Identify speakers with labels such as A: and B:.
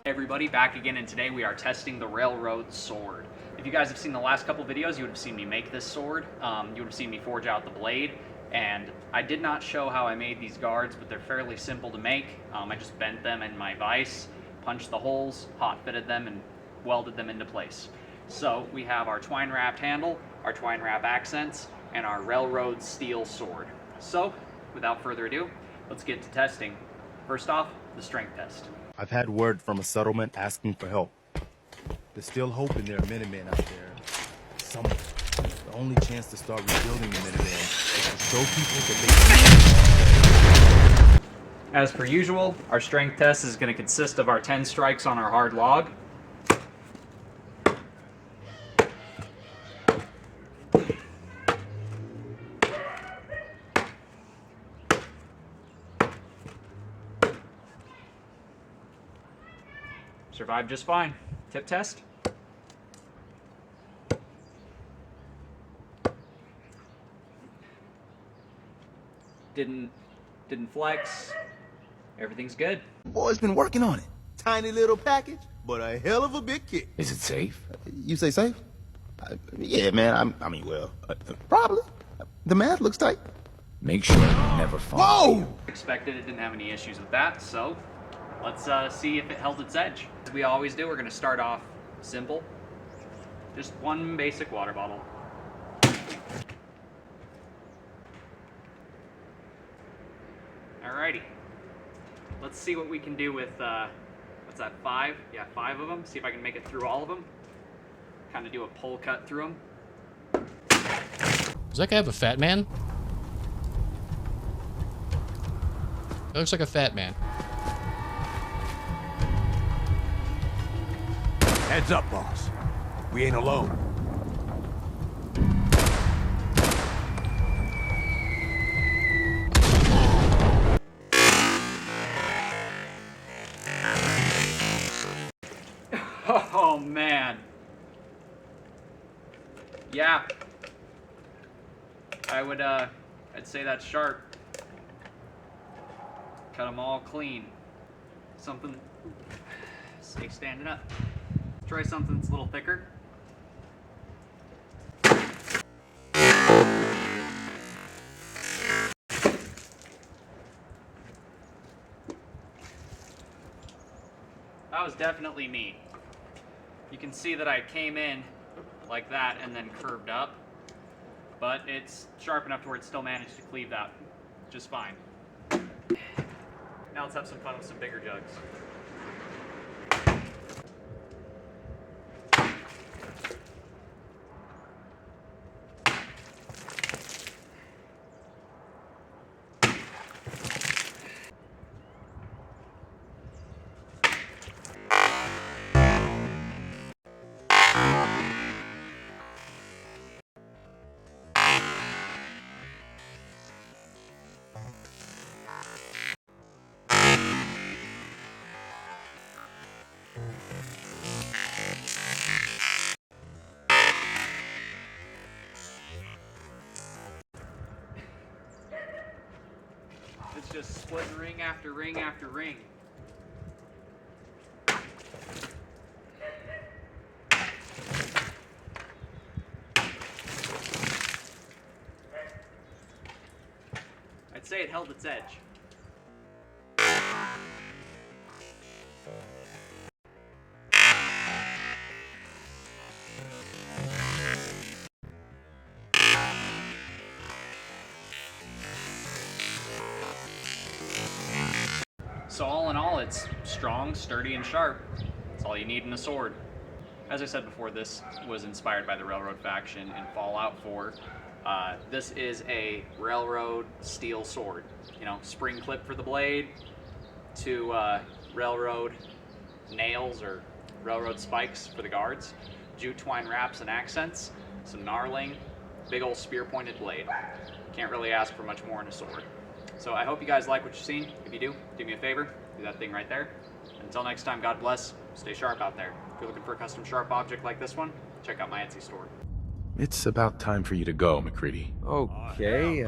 A: Everybody, back again, and today we are testing the railroad sword. If you guys have seen the last couple videos, you would have seen me make this sword. You would have seen me forge out the blade, and I did not show how I made these guards, but they're fairly simple to make. I just bent them in my vise, punched the holes, hot fitted them, and welded them into place. So we have our twine wrapped handle, our twine wrap accents, and our railroad steel sword. So without further ado, let's get to testing. First off, the strength test.
B: I've had word from a settlement asking for help. There's still hope in there are Minutemen out there. Somewhere. The only chance to start rebuilding the Minutemen is to show people that they...
A: As per usual, our strength test is going to consist of our 10 strikes on our hard log. Survived just fine. Tip test. Didn't flex. Everything's good.
B: Boy's been working on it. Tiny little package, but a hell of a big kick.
C: Is it safe?
B: You say safe? Yeah, man. Probably. The math looks tight.
C: Make sure it never falls.
B: Whoa!
A: Expected it didn't have any issues with that, so let's see if it held its edge. As we always do, we're going to start off simple. Just one basic water bottle. Alrighty. Let's see what we can do with, what's that, 5? Yeah, 5 of them. See if I can make it through all of them. Kind of do a pull cut through them.
D: Does that guy have a fat man? That looks like a fat man.
C: Heads up, boss. We ain't alone.
A: Oh, man. Yeah. I'd say that's sharp. Cut them all clean. Something, stay standing up. Try something that's a little thicker. That was definitely me. You can see that I came in like that and then curved up, but it's sharp enough to where it still managed to cleave that just fine. Now let's have some fun with some bigger jugs. It's just splitting ring after ring after ring. I'd say it held its edge. So all in all, it's strong, sturdy, and sharp. That's all you need in a sword. As I said before, this was inspired by the Railroad faction in Fallout 4. This is a railroad steel sword. You know, spring clip for the blade, two railroad nails or railroad spikes for the guards, jute twine wraps and accents, some gnarling, big old spear-pointed blade. Can't really ask for much more in a sword. So I hope you guys like what you've seen. If you do me a favor, do that thing right there. Until next time, God bless. Stay sharp out there. If you're looking for a custom sharp object like this one, check out my Etsy store.
C: It's about time for you to go, McCready.
E: Okay,